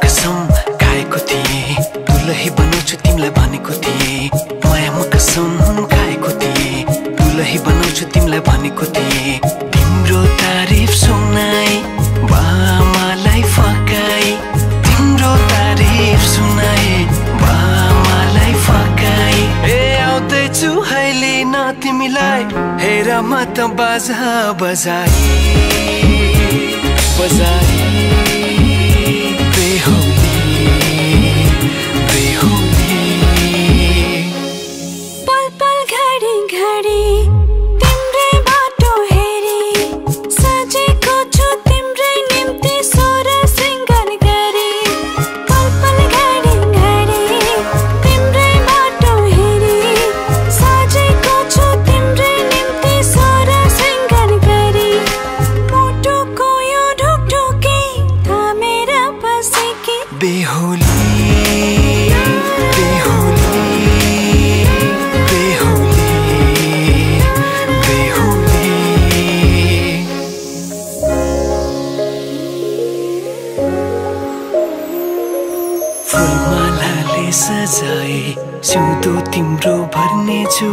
कसम खाएको थिएँ, दुलही बनाउँछु तिमीलाई भनेको थिएँ। मायामा कसम खाएको थिएँ, दुलही बनाउँछु तिमीलाई भनेको थिएँ। तिम्रो तारिफ सुनाई बामालाई फकाई, तिम्रो तारिफ सुनाई बामालाई फकाई। ए आउँदैछु अहिले न तिमीलाई हेर म त बाजा बजाई बजाई। फुलमालाले सजाए सिउँदो तिम्रो भर्नेछु,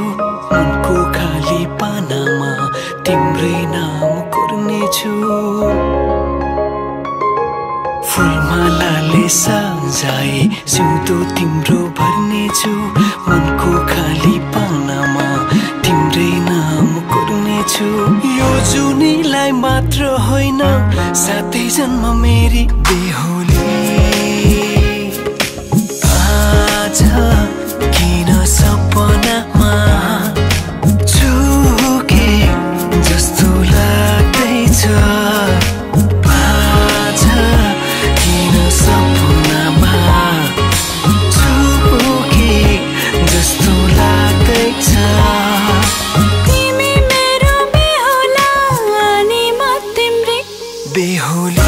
मनको खाली पानामा तिम्रै नाम कोर्नेछु। फुलमालाले सजाए सिउँदो तिम्रो भर्नेछु, मनको खाली पानामा तिम्रै नाम कोर्नेछु। यो जुनीलाई मात्र होइन साथै जन्म मेरी बेहुली। किन सपनामा चुके जस्तो लाग्दैछ, किन सपनामा चुके जस्तो लाग्दैछ। तिमी मेरो बेहुला अनि म तिम्रै बेहुली।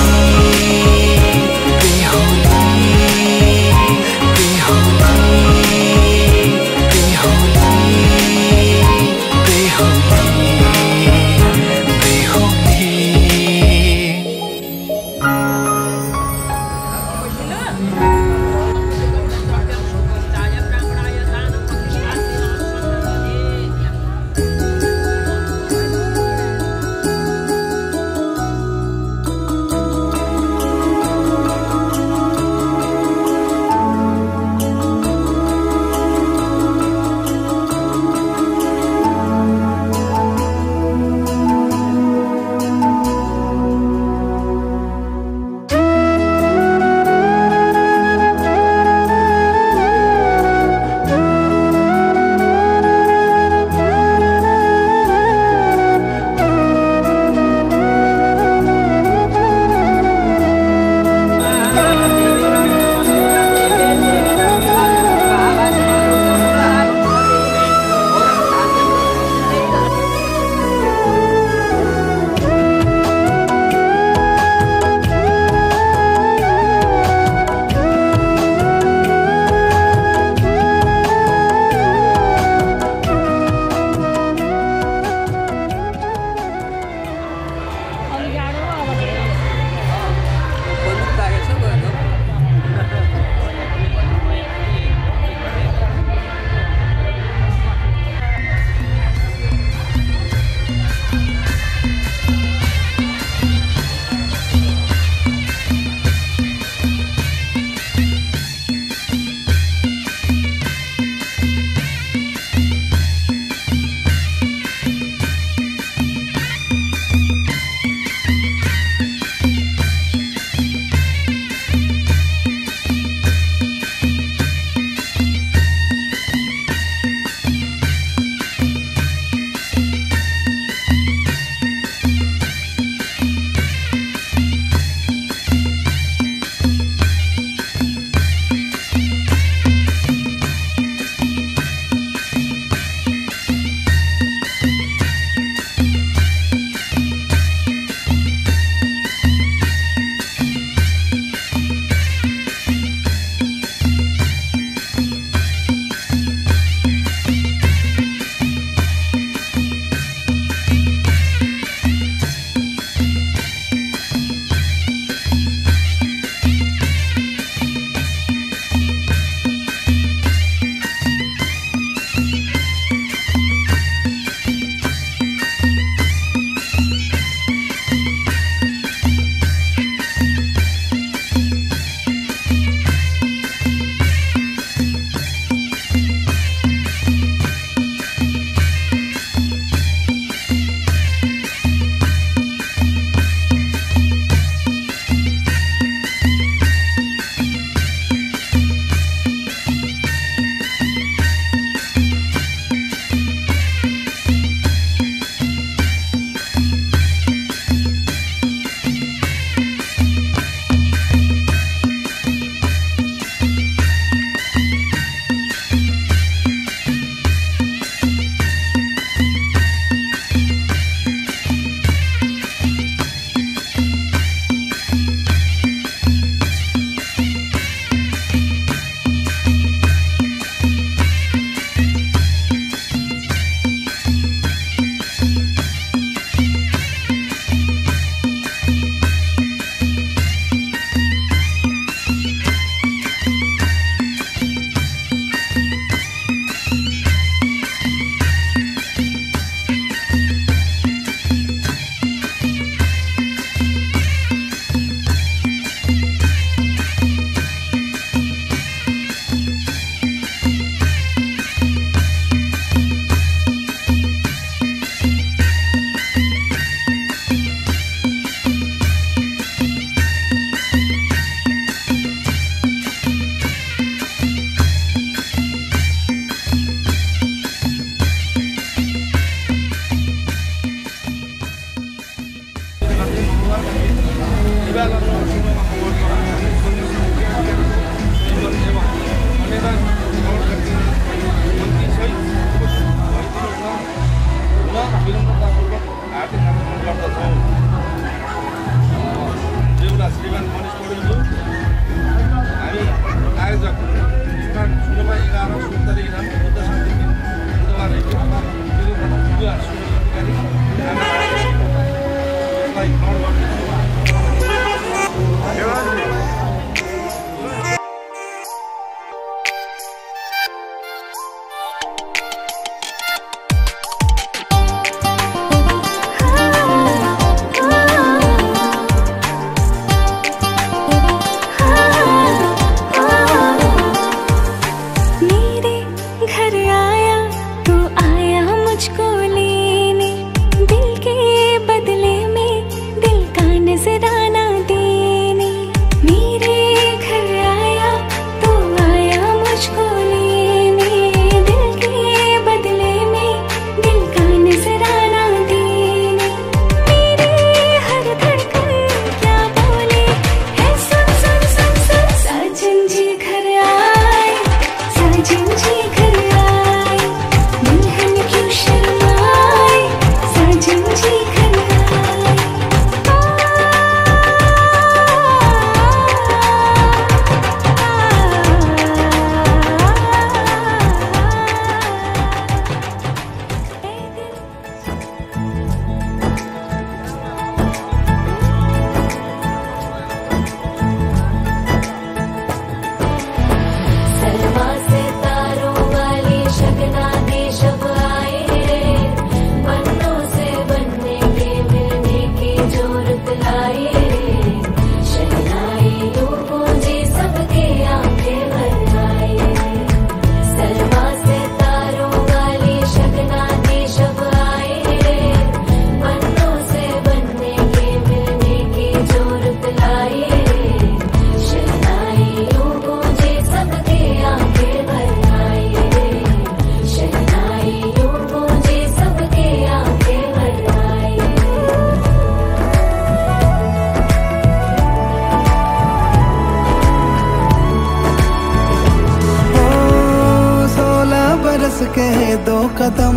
कदम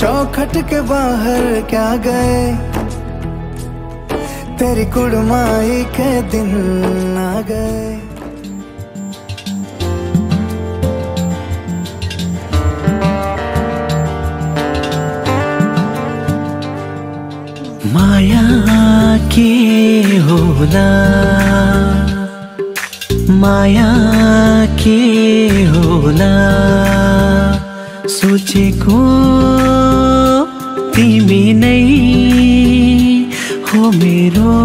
चौखट के बाहर क्या गए तेरी कुड़माई के दिन आ गए। माया के होला माया के होला सोचेको तिमी नै हो मेरो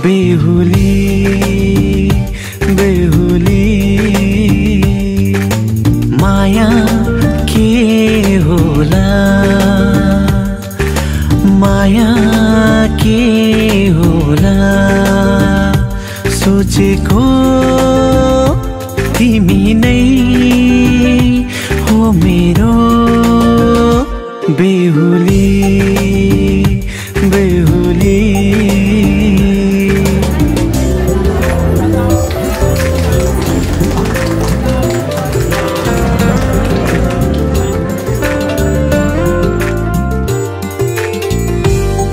बेहुली बेहुली। माया के होला माया के होला सोचेको तिमी नै हो मेरो बेहुली बेहुली।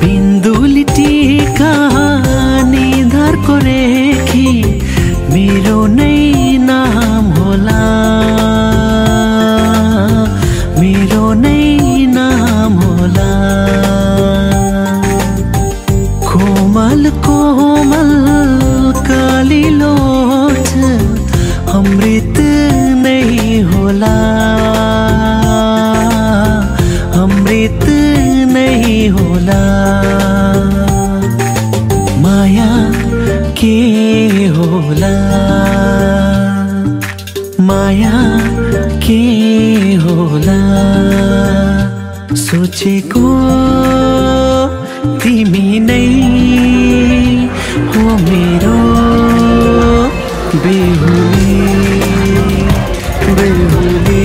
बिन्दुली टीका निधारको रेखी मेरो नै नाम होला मेरो नै नाम होला। कोमल कोमल काली लोट अमृत नै होला अमृत नै होला। माया के होला माया के होला सोचेको तिमी नै हो मेरो बेहुली बेहुली।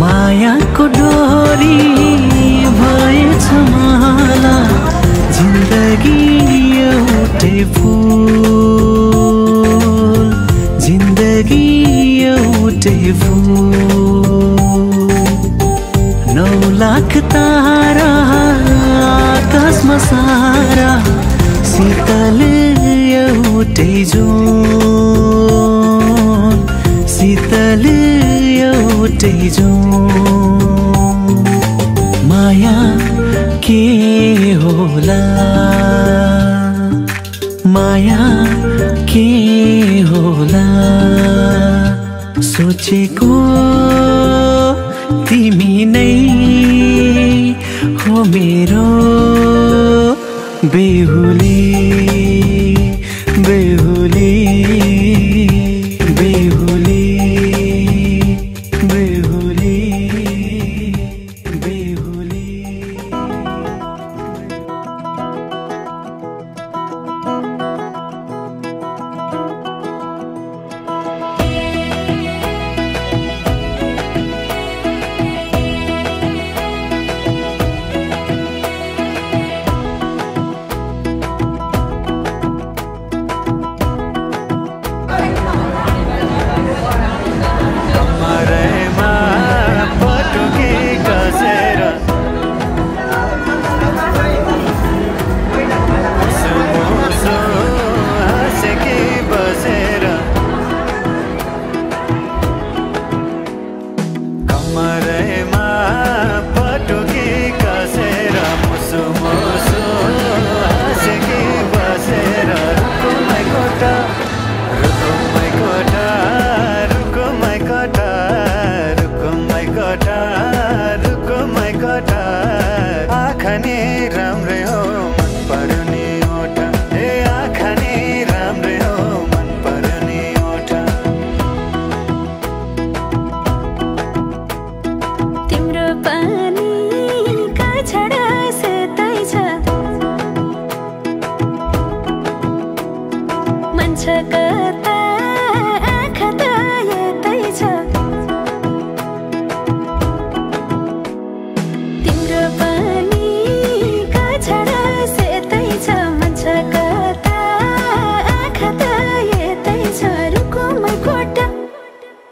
मायाको डोरी भएछ माला जिन्दगी एउटै फुल जिन्दगी एउटै फुल। 9 लाख तारा आकाशमा सारा शीतल एउटै जुन शीतल एउटै जुन। माया के होला माया के होला सोचेको तिमी नै हो मेरो बेहुली बेहुली बेहुली बेहुली बेहुली।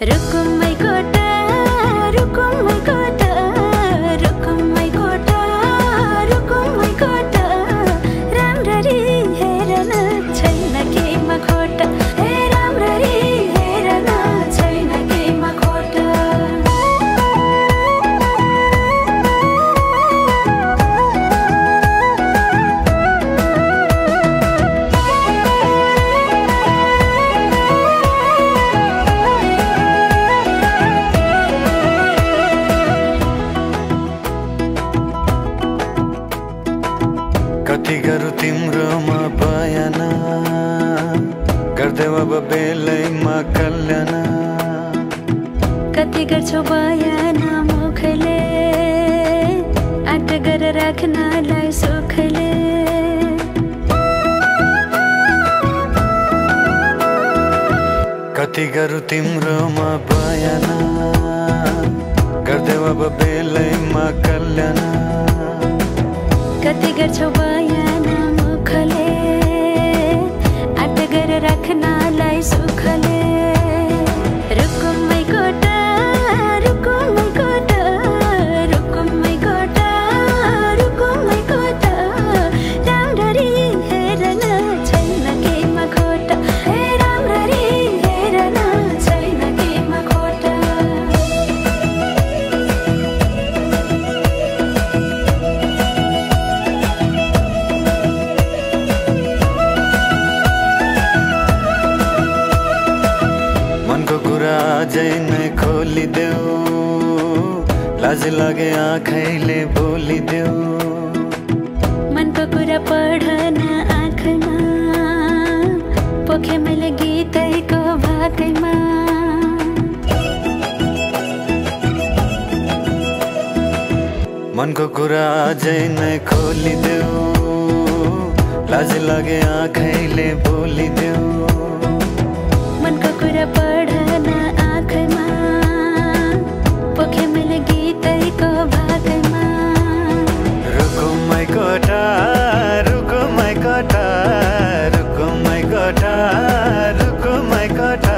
रुकुमै कोटा रुकुमै कोटा रुकुमै कोटा रुकुमै कोटा राम्ररी हेर्न छैन केमा खोटा हे राम्ररी हेर्न छैन केमा खोटा कति गरौँ तिम्रोमा बयान गर्देऊ अब बेलैमा कल्याण कति गर्छौ बयान मुखले आँट गर राख्नलाई सुखले कति गरौँ तिम्रोमा बयान गर्देऊ अब बेलैमा कल्याण कति गर्छौ बयान मुखले आँट गर राख्नलाई सुखले रुकुमै कोटा रुकुमै कोटा रुकुमै कोटा रुकुमै कोटा राम्ररी हेर्न छैन केमा खोटा हे राम्ररी हेर्न छैन केमा खोटा मनको कुरा अझै नै खोलिदेऊ लाज लागे आँखैले बोलिदेऊ मनको कुरा पढ्न आँखमा पोखे मैले गीतैको भाकैमा मनको कुरा अझै नै खोलिदेऊ लाज लागे आँखैले बोलिदेऊ मनको कुरा पढ्न आँखमा पोखे मैले गीतैको भाकैमा रुकुमै कोटा रुकुमै कोटा रुकुमै कोटा रुकुमै कोटा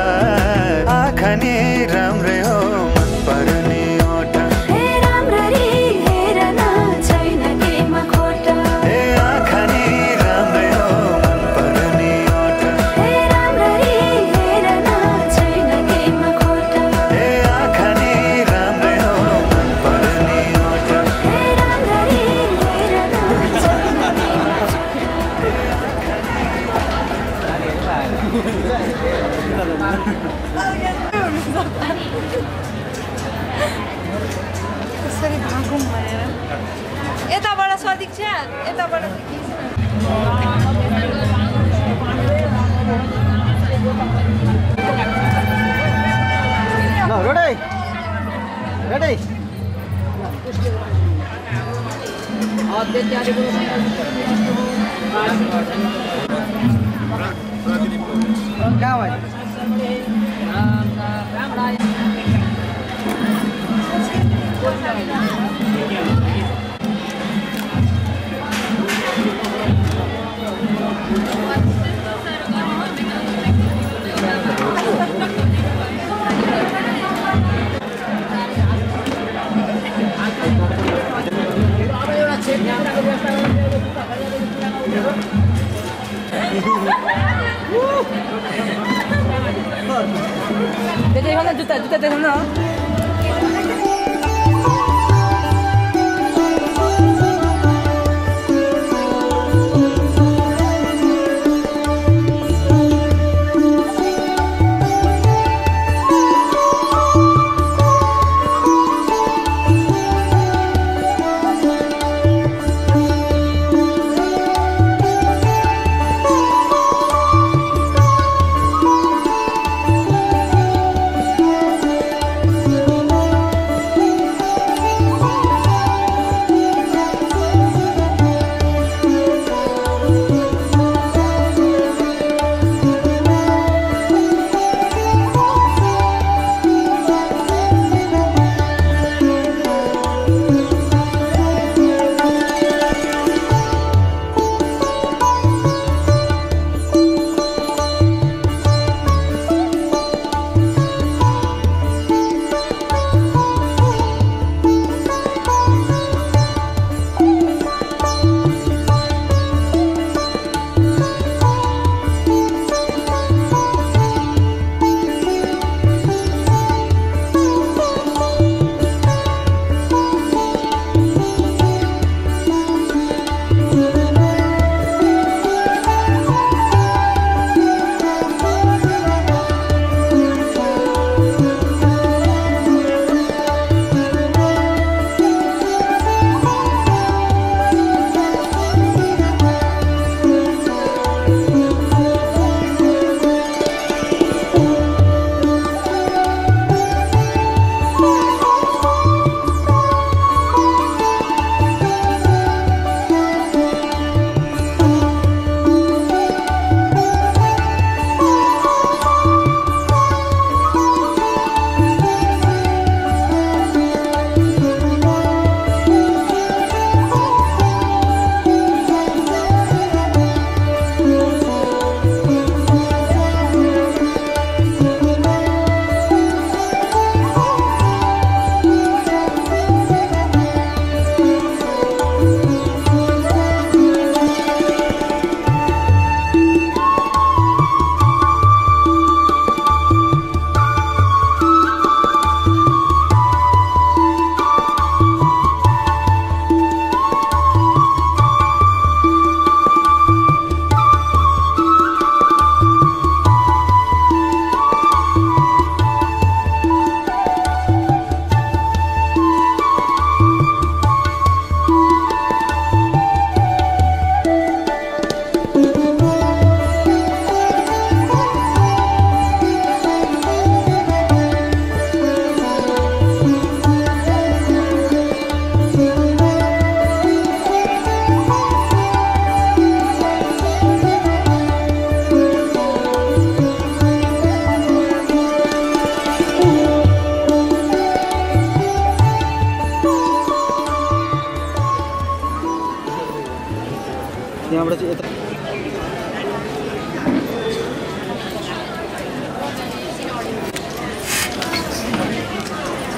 आँखा नि राम्रै हो मन पर्ने ओठा हे राम्ररी हेर्न छैन केमा खोटा ए आँखा नि राम्रै हो मन पर्ने ओठा हे राम्ररी हेर्न छैन केमा खोटा ए आँखा नि राम्रै हो मन पर्ने ओठा हे राम्ररी हेर्न छैन कसरी भागौँ भनेर यताबाट सदीक्षा यताबाट Ready? Ready? क्या भाई जुत्ता जुत्ता देखाउन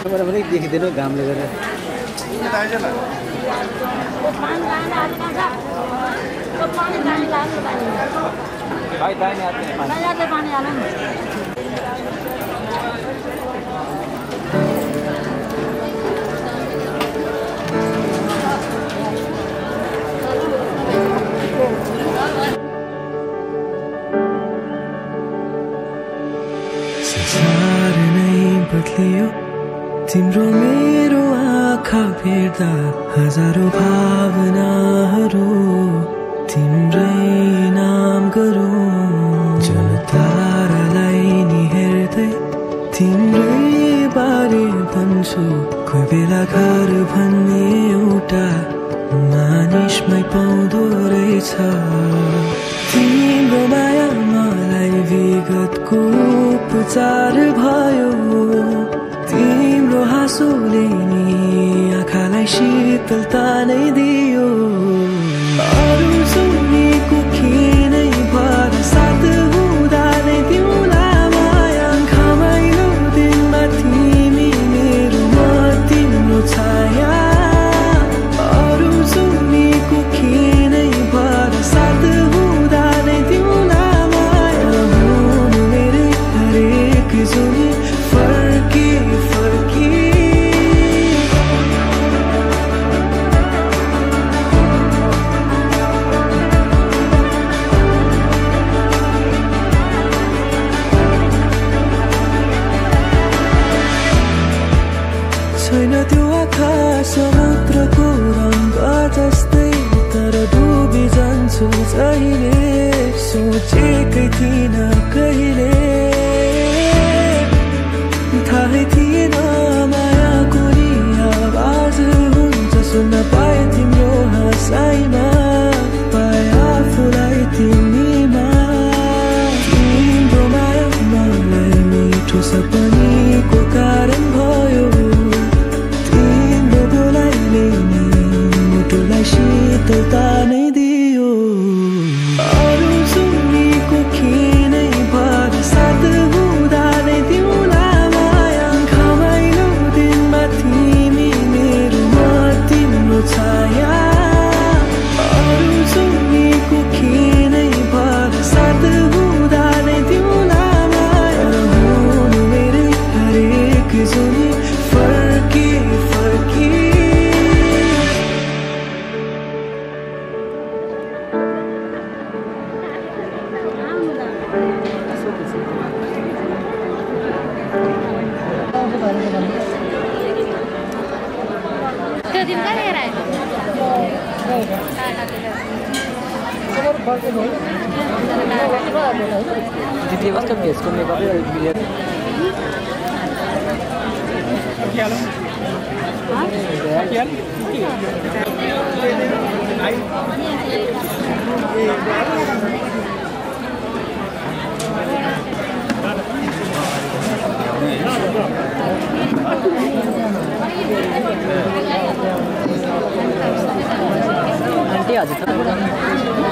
तपाईँलाई पनि देखिँदैन घामले गर्दा संसार नै बदलियो तिम्रो मेरो आँखा भेट्दा हजारौं भावनाहरू तिम्रै नाम गरौँ जुन तारालाई नि हेर्दै तिम्रै बारे भन्छु कोही बेला घर भन्ने एउटा मानिसमै पाउँदो रहेछ तिम्रो माया मलाई विगतको उपचार भयो तिम्रो हाँसोले नि आँखालाई शीतलता नै दियो अरू सुनेको खिनै भर साथ हुँदा नै तिउला माया घमाइलो दिनमा तिमी मेरो म तिम्रो छाया अरू सुनेको खिनै भर साथ हुँदा नै तिउला माया हुनु मेरै हरेक जुनी फर्की फर्की छैन त्यो आकाश समुद्रको रङ्ग जस्तै तर डुबी जान्छु जहिले सोचेकै थिइन कहिले थाहै थिएन मायाको नि आवाज हुन्छ सुन्न पाए तिम्रो हँसाइमा पाए आफूलाई तिमीमा तिम्रो माया मलाई मिठो सपनीको कारण भयो तिम्रो बोलाइले नि मुटुलाई शीतलता नै दियो अरू सुनेको खिनै भर साथ हुँदा नै तिउला माया घमाइलो दिनमा तिमी मेरो म तिम्रो छाया अरू सुनेको खिनै भर साथ हुँदा नै तिउला माया हुनु मेरै हरेक जुनी फर्की फर्की त्यो दिन कहाँ लिएर आयो दिदीले कस्तो भेजको मेकअपै अलिक मिलेर आन्टी हजुर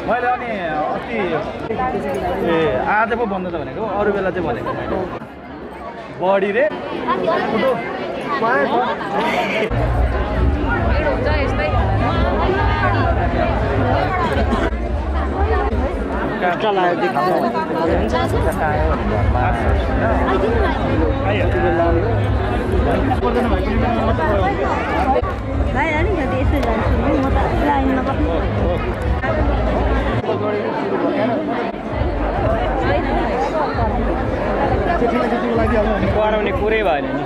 मैले अनि अस्ति आज पो बन्द त भनेको अरू बेला चाहिँ भनेको मैले बडी रे भाइ अनि कति यसो जान्छु म त लाइनमा कराउने कुरै भएन नि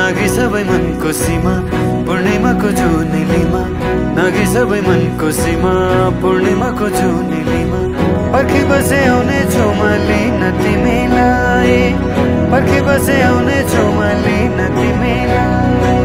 नागी सबै मनको सीमा पूर्णिमाको जुनेलीमा नागी सबै मनको सीमा पूर्णिमाको जुनेलीमा पर्खी बसे आउने छौमाली न तिमीलाई पर्खी बसे आउने छौमाली न तिमीलाई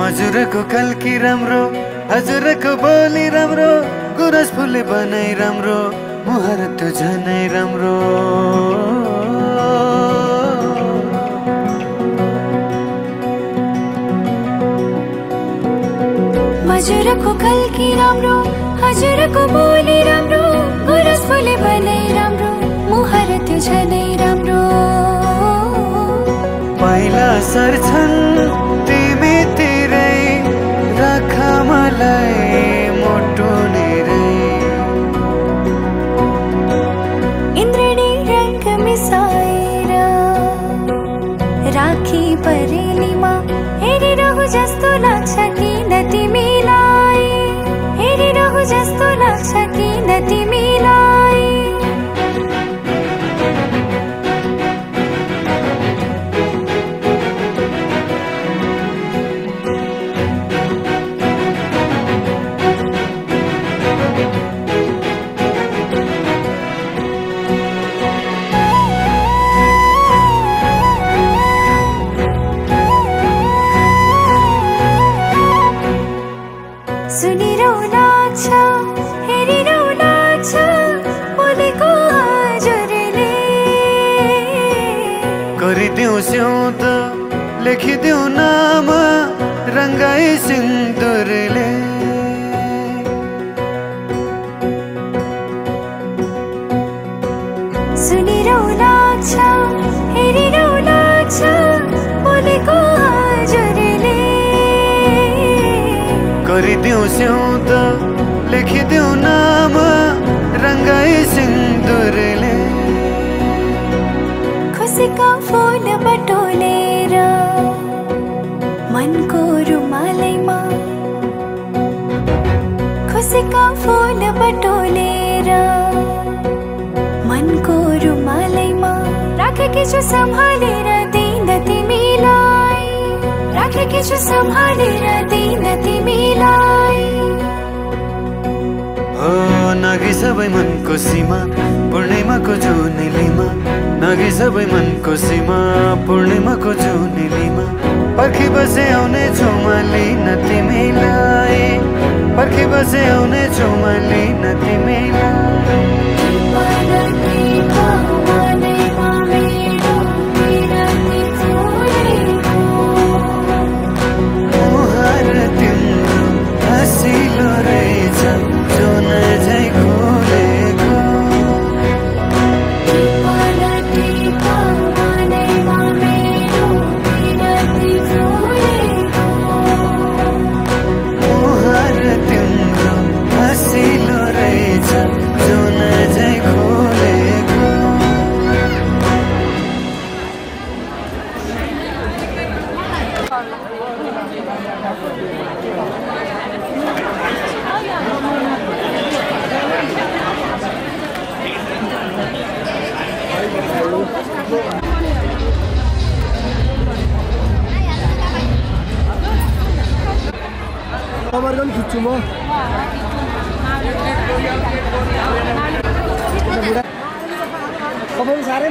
हजुरको कल्की राम्रो हजुरको बोली राम्रो गुरस फुले बनाई राम्रो मुहारत झनै राम्रो हजुरको कल्की राम्रो हजुरको बोली राम्रो गुरस फुले बनाई राम्रो मुहारत झनै राम्रो पहिला सर्छन् तिमी तिरै राख मलाई मोटो नेरै इन्द्रणी रंग मिसाएर राखी परेलीमा हेरिरहु जस्तो लाग्छ किन तिमीलाई हेरिरहु जस्तो लाग्छ किन तिमीलाई लेखिदेऊ नाम रंगाई सिन्दुरले सुनिरहु लाग्छ हेरिरहु लाग्छ बोलेको हजुरले गरिदेऊ स्याउत लेखिदेऊ नाम रङ्गाई सिन्दुरले खुसीका फूल बटोलेर मनको रुमालैमा खुसीका फूल बटोलेर मनको रुमालैमा राखेकी छु सम्हालेर दिन तिमीलाई राखेकी छु सम्हालेर दिन तिमीलाई हो नागी सबै मनको सीमा पूर्णिमाको जुनेलीमा नागी सबै मनको सीमा पूर्णिमाको जुनेलीमा पर्खी बसे आउने छु म लिन तिमीलाई पर्खी बसे आउने छु म लिन तिमीलाई मुहार तिम्रो हँसिलो रहेछ जुन झै खुलेको मुहार तिम्रो हँसिलो रहेछ जुन झै खुलेको कभर पनि खिच्छु म कभर साह्रै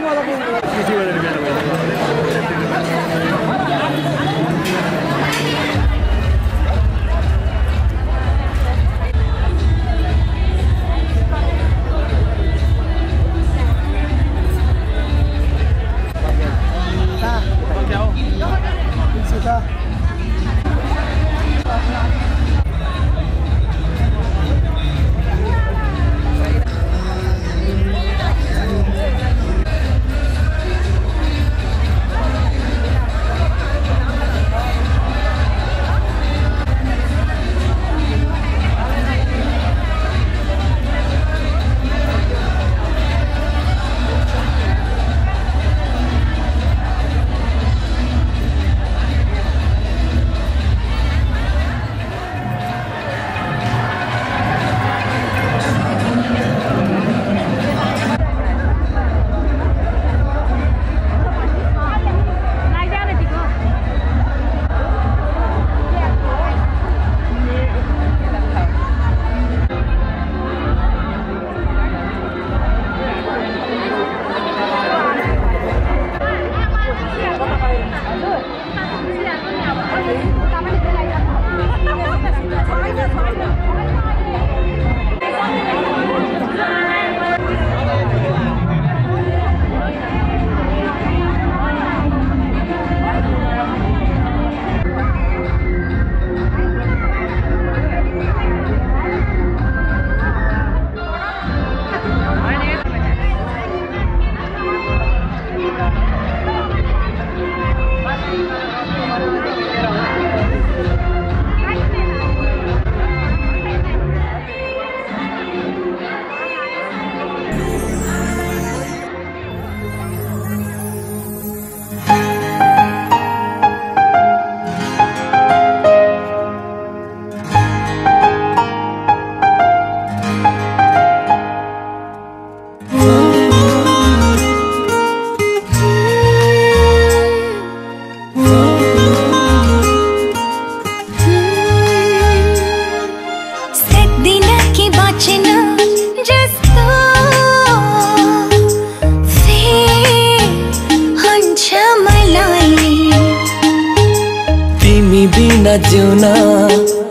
बिना जिउन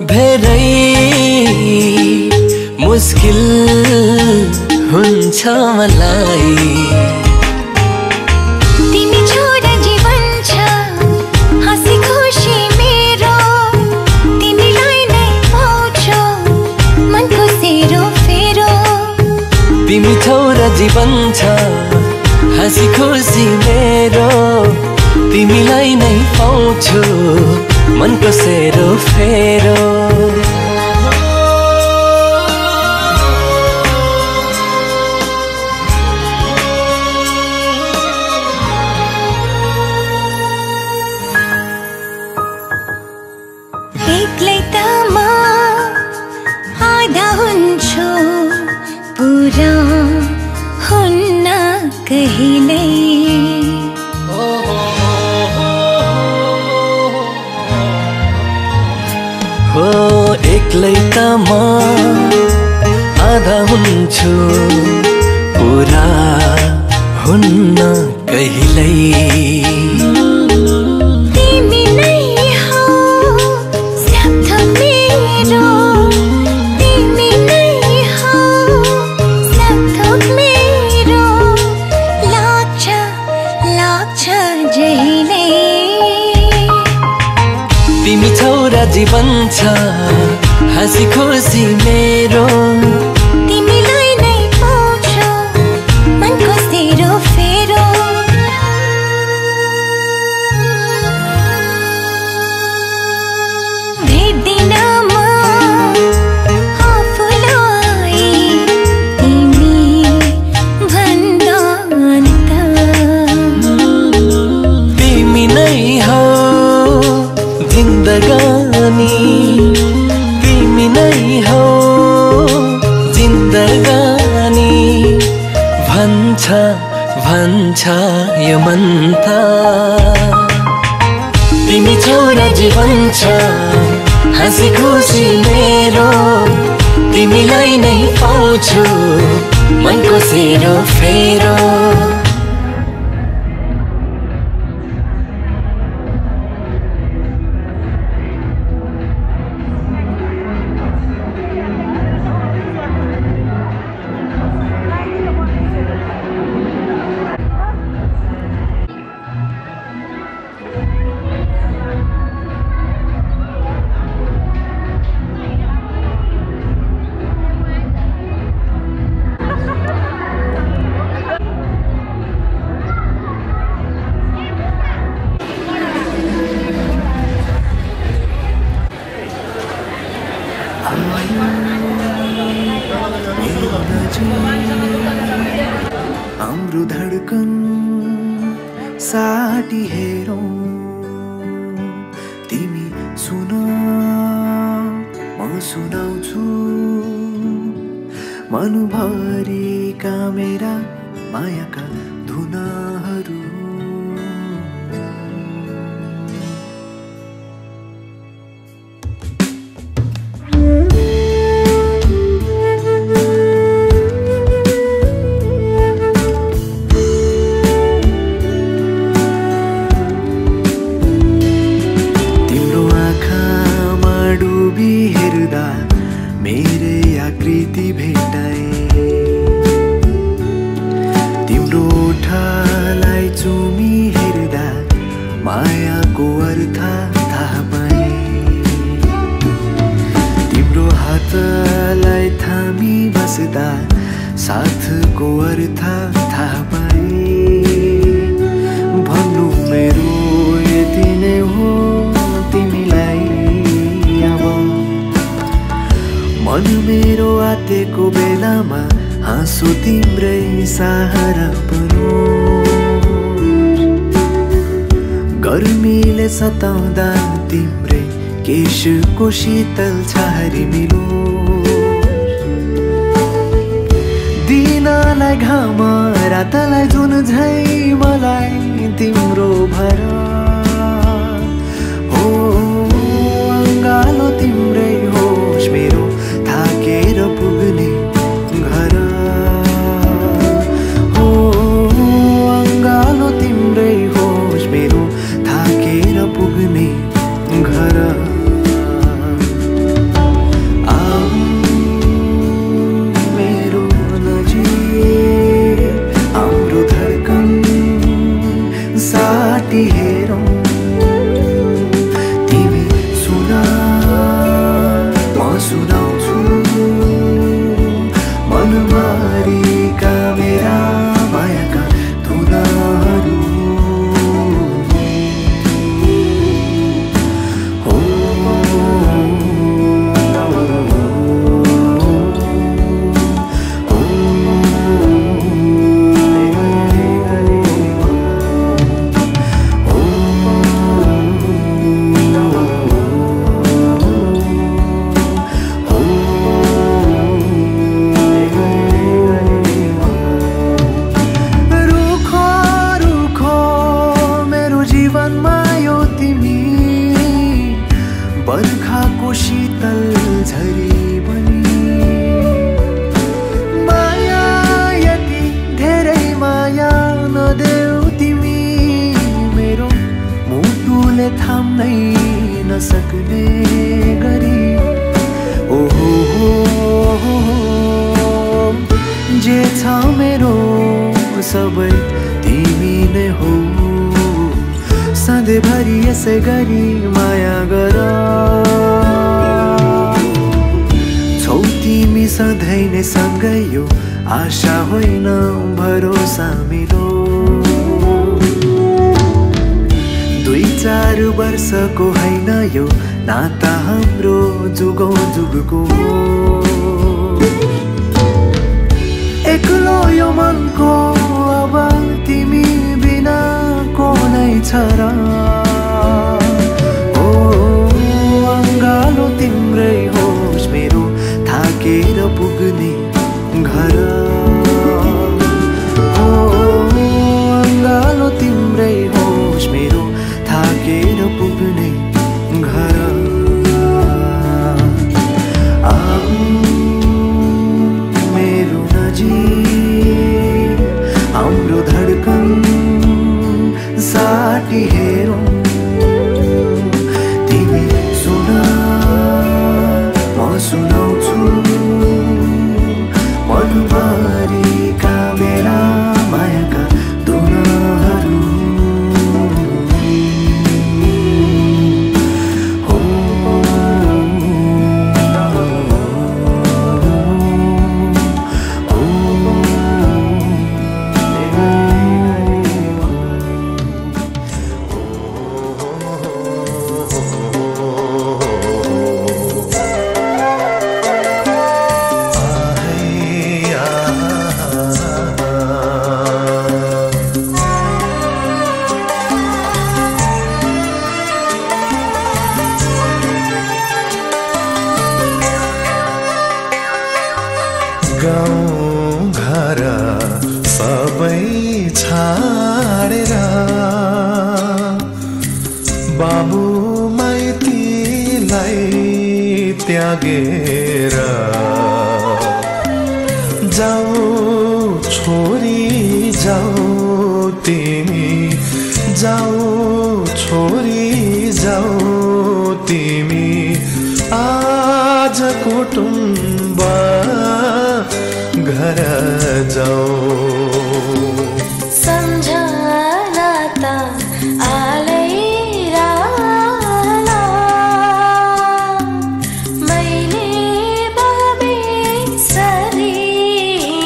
धेरै मुस्किल हुन्छ मलाई तिमी छोरा जीवन छ हाँसी खुसी मेरो तिमीलाई नै पाउँछु मनको सेरो फेरो तिमी छोरा जीवन छ हाँसी खुसी मेरो तिमीलाई नै पाउँछु मनको सेरो फेरो पूरा हुन्न कहिल्यै हो एक्लै त म आधा हुन्छु पूरा हुन्न कहिल्यै तिमी नै हौ शब्द मेरो तिमी नै हौ शब्द मेरो लाग्छ जहिले तिमी छौ र जीवन छ हाँसी खुसी मेरो तिमीलाई नै पाउँछु मनको सेरो फेरो भेट्दिन म आफूलाई तिमी भन्दा अन्त तिमी नै हौ जिन्दगानी तिमी नै हौ जिन्दगानी भन्छ यो मन त तिमी छौ र जीवन छ हाँसी खुसी मेरो तिमीलाई नै पाउँछु मनको सेरो फेरो हाम्रो धडकन साटी हेरौं तिमी सुन म सुनाउँछु मनभरिका मेरा मायाका धुनाहरू मेरे आकृति भेटाए तिम्रो ओठलाई चुमी हेर्दा मायाको अर्थ थाहा पाए तिम्रो हातलाई थामी बस्दा साथको अर्थ थाहा पाए भन्नु मेरो यति नै हो तिमीलाई मन मेरो आतेको बेलामा हाँसो तिम्रै सहारा बनो गर्मीले सताउँदा तिम्रै केशको शीतल छहारी मिलो दिनलाई घाम रातलाई जुन झै मलाई तिम्रो भर हो अङ्गालो तिम्रै होस् मेरो थाकेर पुग्ने घर हो अङ्गालो तिम्रै होस् मेरो थाकेर पुग्ने घर आऊ मेरो नजिक हाम्रो धडकन साटी हेरौं आँखाको शीतल झरी बनी माया यति धेरै माया नदेऊ तिमी मेरो मुटुले थाम्नै नसक्ने गरी ओहो जे छ मेरो सबै तिमी नै हो सधैँभरि यसै गरी माया गर छौ तिमी सधैँ नै सँगै यो आशा होइन भरोसा मिलो 2-4 वर्षको होइन यो नाता हाम्रो जुगौँ जुगको एक्लो यो मनको अब तिमी बिना को नै छ र ओ अङ्गालो तिम्रै होस् मेरो थाकेर पुग्ने घर ओ अङ्गालो तिम्रै होस् मेरो थाकेर पुग्ने घर मेरो नजिक हाम्रो धडकन साटी हेरौँ तिमी सुन म सुनाउँछु मनभरिका मेरा मायाका धुनहरू गाउँ घर सबै छाडेर बाबु माइतीलाई त्यागेर जाऊ छोरी जाऊ तिमी जाऊ छोरी जाऊ तिमी आज कुटुम्ब घर जाऊ सम्झना त आलैराला मैले बाबे सरिरेको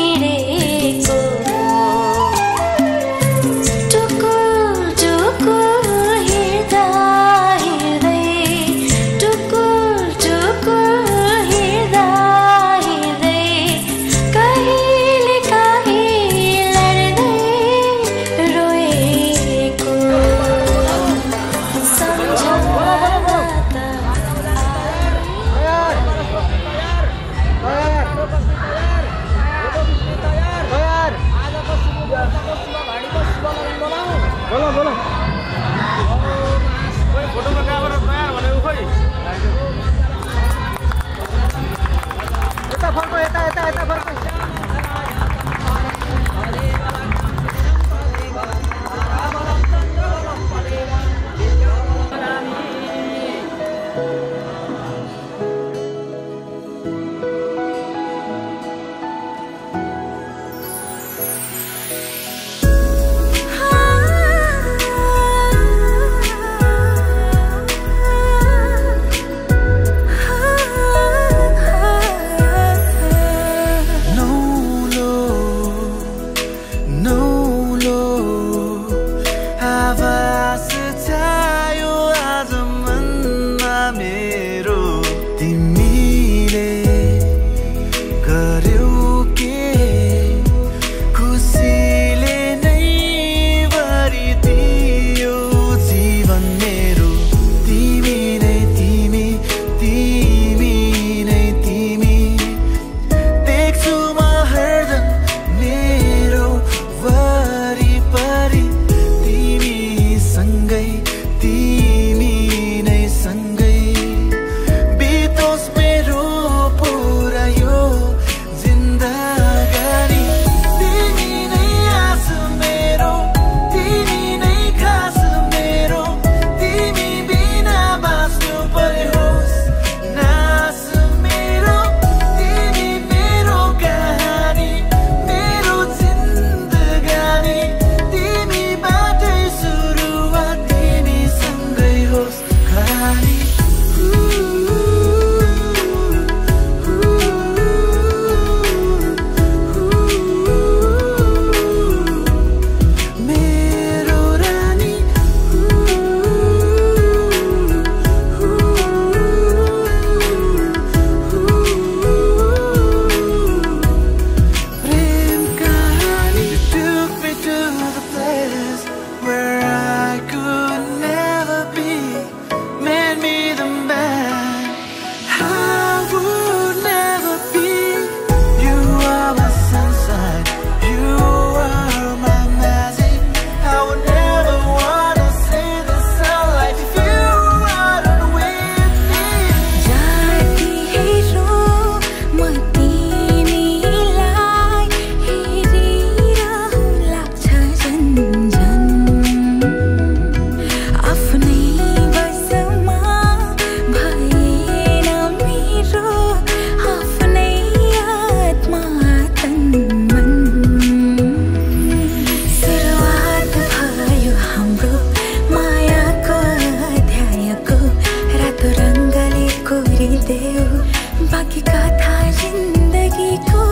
टुकुर टुकुर हिँड्दा हिँड्दै टुकुर टुकुर हिँड्दा हिँड्दै कहिले काहीँ लड्दै रोएको सम्झना त लेखिदेऊ बाँकी कथा जिन्दगीको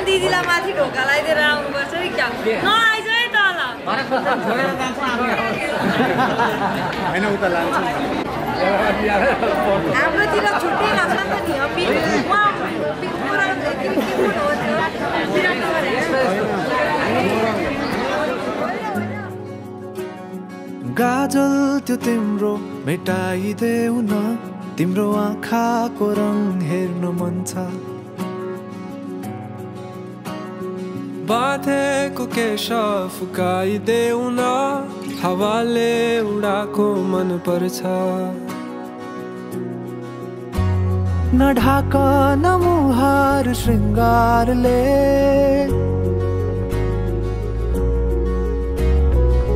दिदीलाई माथि ढोका लगाइदिएर आउनुपर्छ नि क्या नआइज है तल हाम्रोतिर छुट्टै लाग्छ नि गाजल त्यो तिम्रो मेटाइदेऊ न तिम्रो आँखाको रङ हेर्नु मन छ बाँधेको केश फुकाइदेऊ न हावाले उडाको मन पर्छ नढाक न मुहार श्रृङ्गारले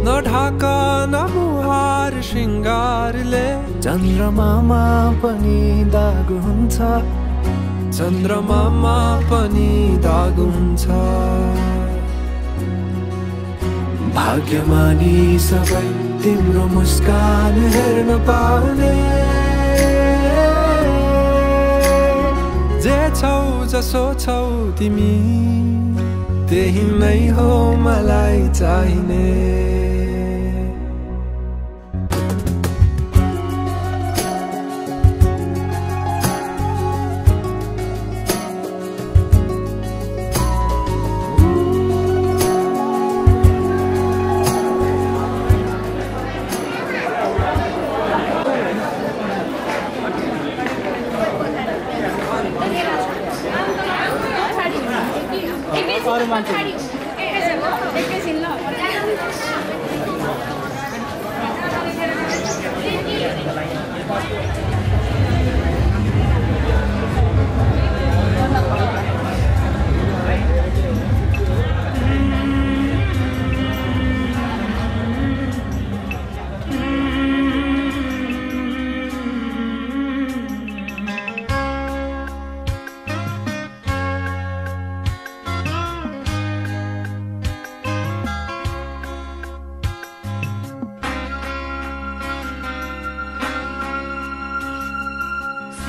नढाक न मुहार श्रृङ्गारले चन्द्रमामा पनि दाग हुन्छ चन्द्रमामा पनि दाग हुन्छ भाग्यमानी सबै तिम्रो मुस्कान हेर्न पाउने जे छौ जसो छौ तिमी त्यही नै हो मलाई चाहिने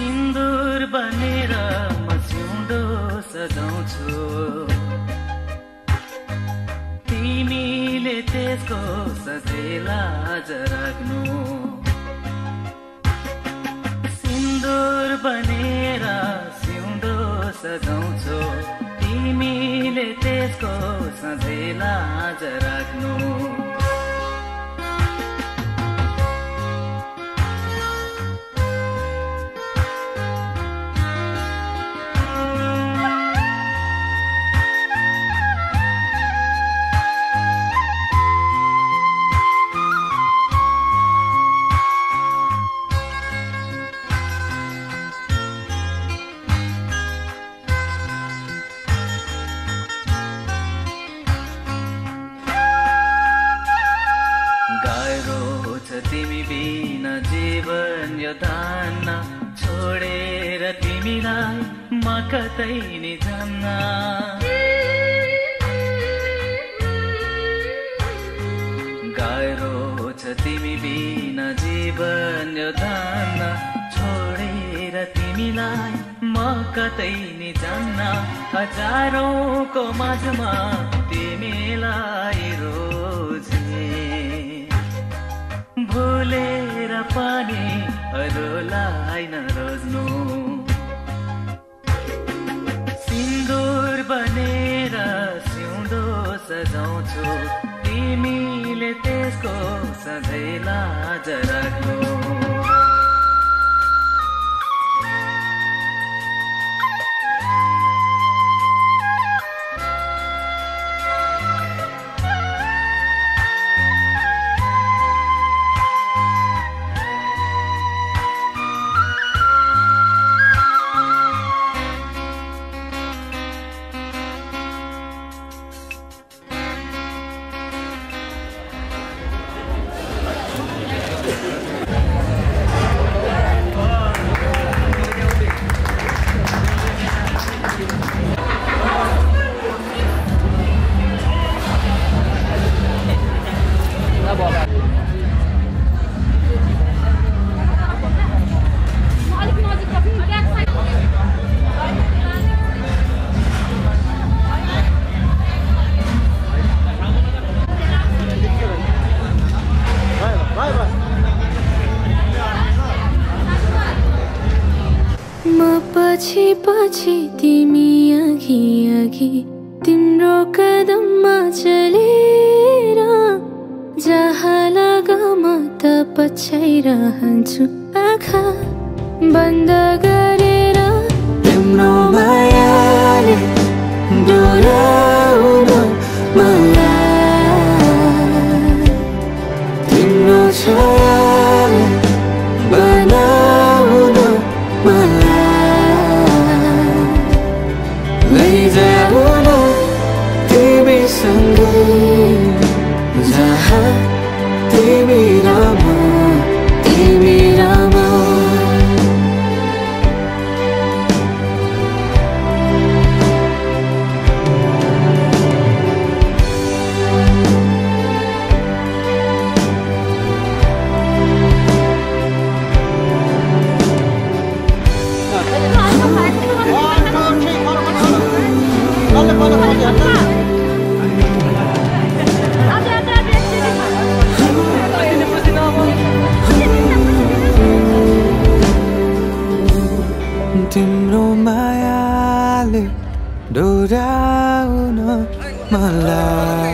सिन्दुर बनेर म सिउँदो सजाउँछु तिमीले त्यसको सजेला राख्नु सिन्दुर बनेर सिउँदो सजाउँछु तिमीले त्यसको सजेला राख्नु तिमी बिना जीवन यो धान्न छोडेर तिमीलाई म कतै नि जान्न गाह्रो छ तिमी बिना जीवन यो धान्न छोडेर तिमीलाई म कतै नि जान्न हजारौंको माझमा तिमीलाई रोजे भुलेर पनि अरूलाई नरोज्नु सिन्दुर बनेर सिउँदो सजाउँछु तिमीले त्यसको सधैँ राख्नु पछि पछि तिमी अघि अघि तिम्रो कदममा चलेर जहाँ लगा म त पछ्याइरहन्छु आँखा बन्द गरेर तिम्रो मायाले डोराउन मलाई तिम्रो छायाले बनाउन लैजाउन तिमीसँगै जहाँ तिमी र म तिम्रो मायाले डोराउन मलाई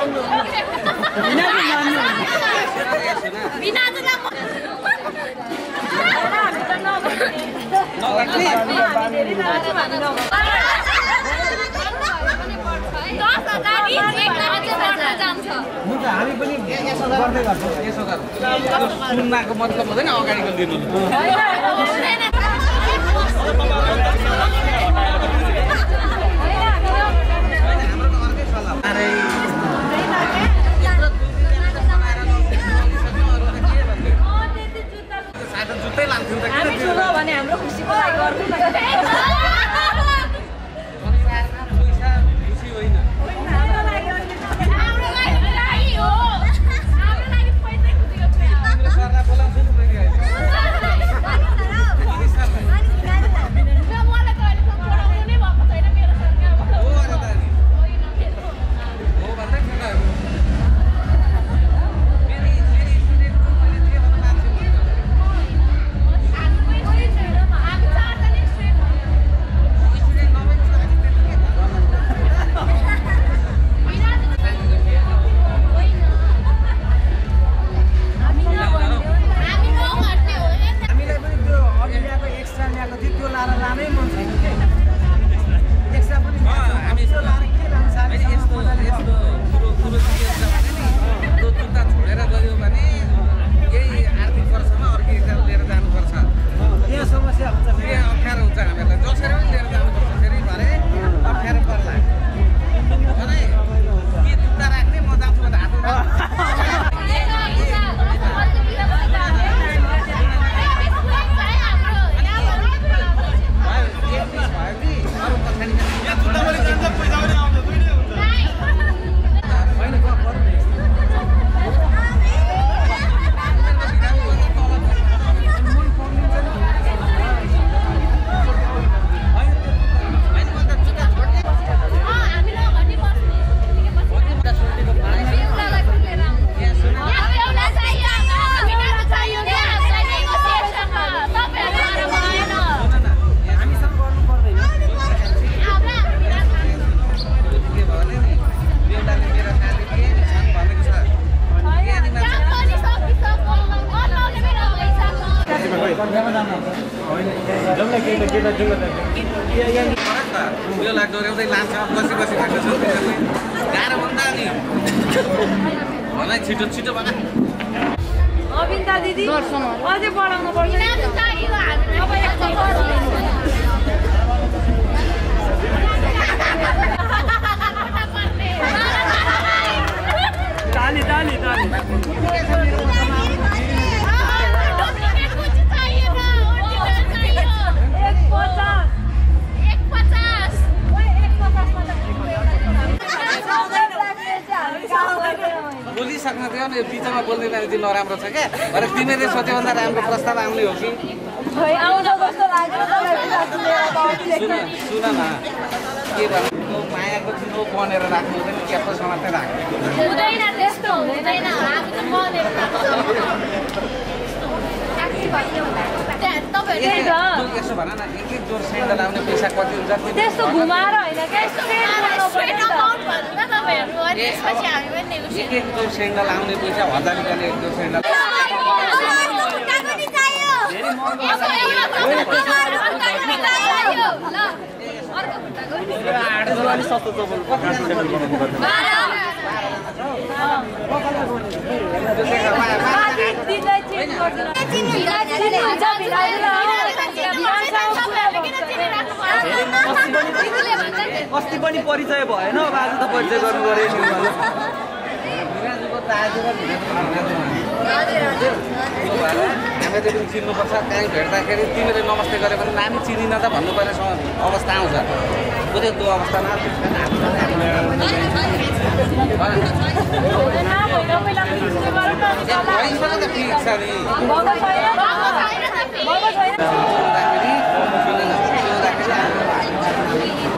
आउनु बिना हामी पनि गर्दै गर्छौँ यसो गर्छौँ सुन्नाको मतलब हुँदैन अगाडिको लिनु जुत्तै लान्थ्यौँ त हामी ठुलो भने हाम्रो खुसीको लागि गर्नु यो लाग्दो एउटै लान्छ बसी बसी भएको गाह्रो भन्दा नि भनाइ छिटो छिटो भन अबिन्ता दिदी अझै बढाउनु पर्छ ताली ताली ताली बोलिसक्न थियो नि बिचमा बोल्ने मान्छे चाहिँ नराम्रो छ क्या अरे तिमीले सोच्योभन्दा राम्रो प्रस्ताव आउने हो कि सुन न के भन्नु मायाको चिनो बनेर राख्नु हुँदैन क्याप्पो समात्दै राख्नु यसो भन न एक एक जोर सेन्डल आउने पैसा कति हुन्छ त्यस्तो घुमाएर होइन एक एक जोर सेन्डल आउने पैसा 1000 रुपियाँले एक जोर सेन्डल अस्ति पनि परिचय भएन अब आज त परिचय गर्नु पर्यो हामीले पनि चिन्नुपर्छ कहीँ भेट्दाखेरि तिमीले नमस्ते गऱ्यो भने नानी चिनिन त भन्नुपर्ने अवस्था आउँछ बुझ्यो त्यो अवस्थामा भइसक्यो त ठिक छ नि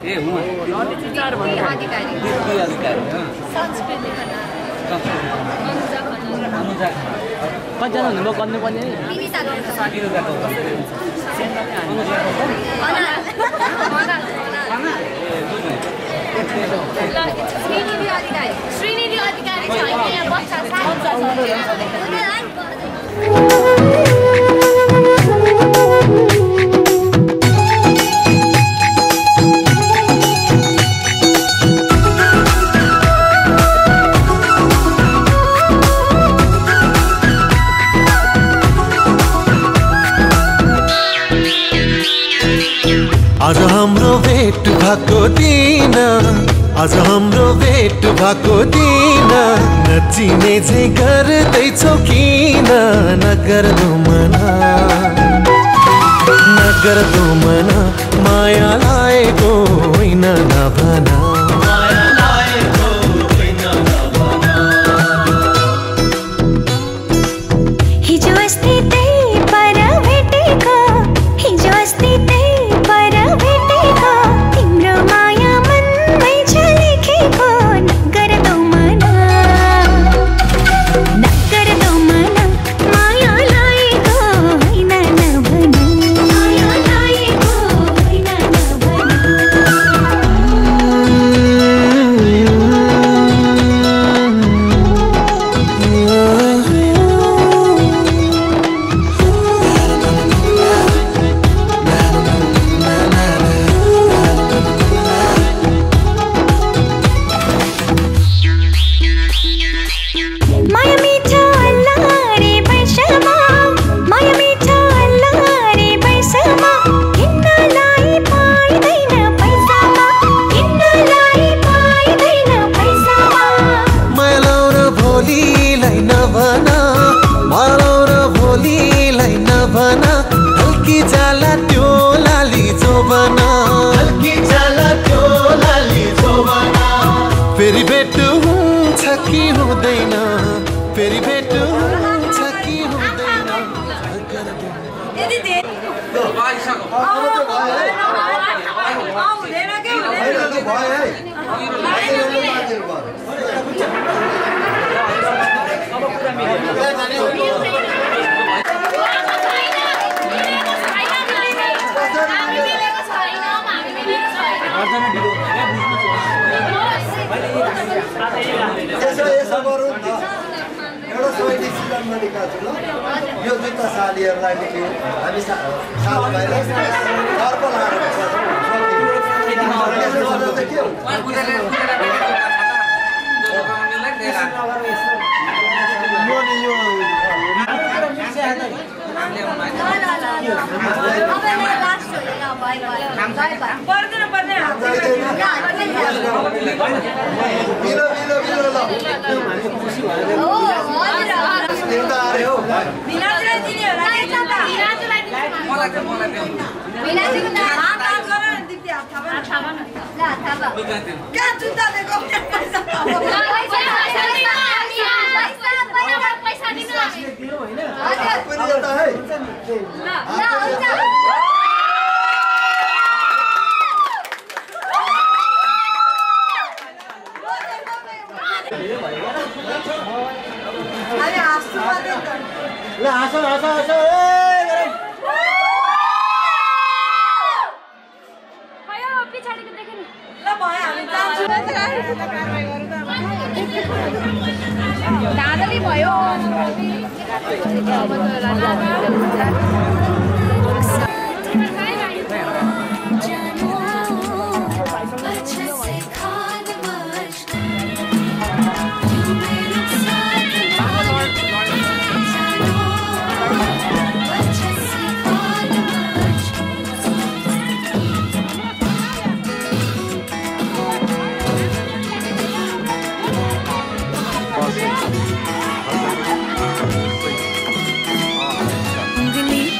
ए हुँ कतिजना हुनु गर्नु पर्ने श्रीनिधि अधिकारी भएको दिन आज हाम्रो भेट भएको दिन नचिने चाहिँ गर्दैछौ किन नगर्दो मना माया लागेको होइन नभना फेरि भेट हुन्छ कि हुँदैन फेरि भेट हुन्छ कि हुँदैन यसो गरौँ न एउटा सबै डिसिजनमा निकाल्छु ल यो जुत्ता सालीहरूलाई निक्ल्यो हामी साथीभाइलाई अर्को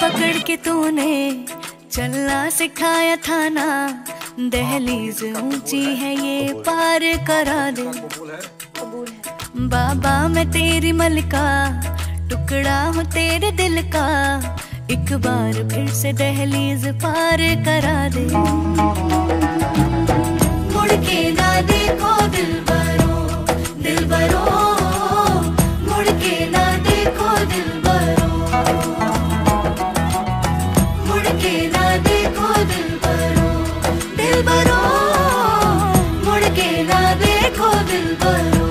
पकड़ के तूने चलना सिखाया था ना दहलीज ऊंची है ये पार करा दे बाबा मैं तेरी मलिका टुकड़ा हूँ तेरे दिल का एक बार फिर से दहलीज पार करा दे मुड़ के ना देखो दिलबरो दिलबरो मुड़ के ना देखो दिलबरो मुड़ के ना देखो दिलबरो दिलबरो मुड़ के ना देखो दिलबरो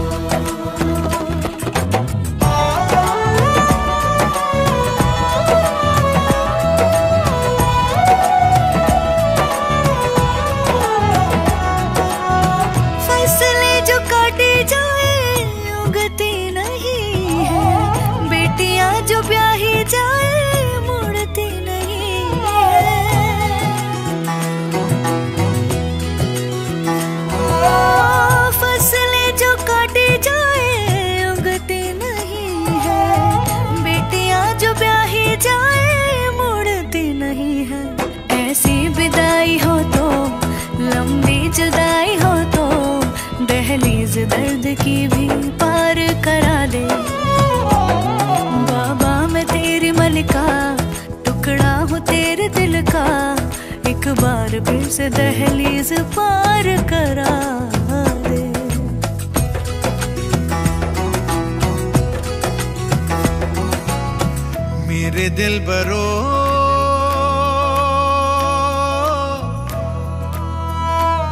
जुदाई हो तो दहलीज दर्द की भी पार करा दे। बाबा मैं तेरी मलिका, टुकड़ा हूँ तेरे दिल का, एक बार फिर से दहलीज पार करा दे। मेरे दिल बरो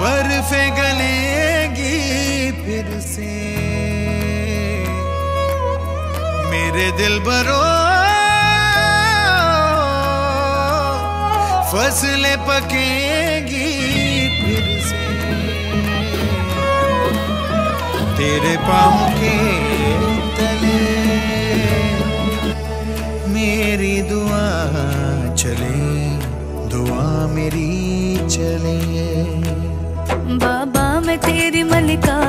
बर्फे गलेगी फिर से, मेरे दिल बरो फसलें पकेगी फिर से, तेरे पाँव के तले मेरी दुआ चले, दुआ मेरी चले। बाबा मैं तेरी मलिका,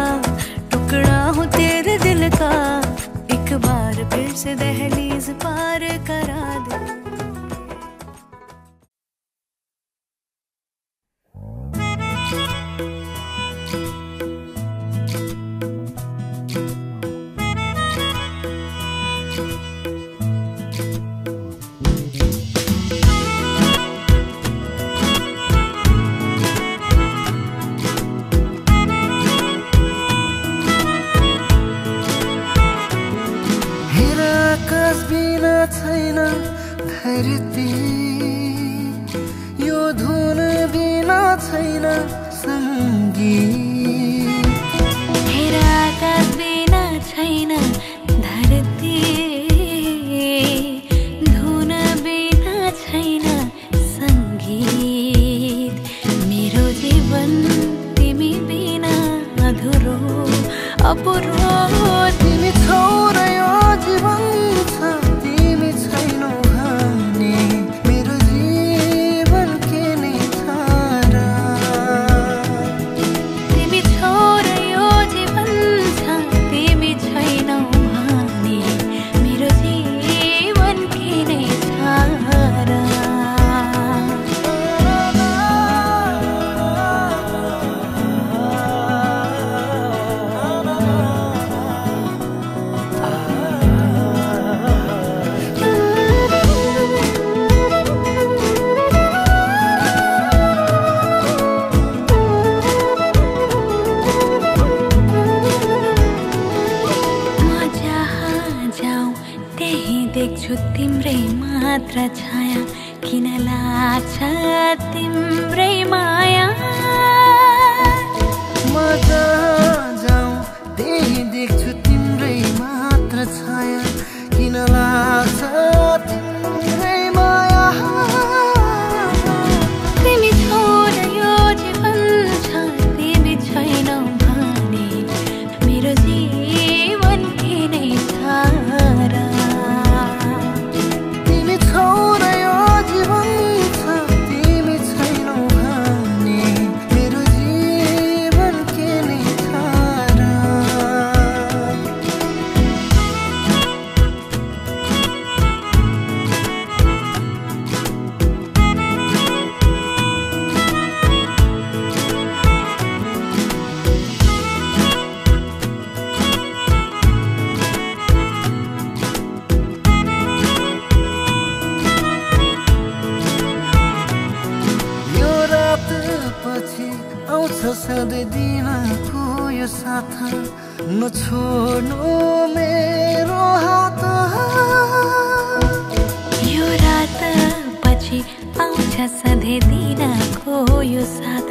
टुकड़ा हूँ तेरे दिल का, एक बार फिर से दहलीज पार करा दे। छैन धरती, यो धुन बिना छैन संगीत। हेर आकाश बिना छैन धरती, धुन बिना छैन संगीत। मेरो जीवन तिमी बिना अधुरो अपुरो। तिमी छौ र यो जीवन छ, तिमी छैनौ भने मेरो जीवन के नै छ र। तिमी छौ र यो जीवन छ, तिमी छैनौ भने मेरो जीवन के नै छ र। देख्छु तिम्रै मात्र छाया, किन लाग्छ तिम्रै माया। म जहाँ जाऊँ त्यही देख्छु तिम्रै मात्र छाया, किन लाग्छ तिम्रै माया। तिमी छौ र यो जीवन छ, तिमी छैनौ भने मेरो जीवन के नै छ र। सधैँ दिनको यो साथ, नछोड्नु मेरो हात। यो रात पछि आउँछ सधैँ दिनको यो साथ,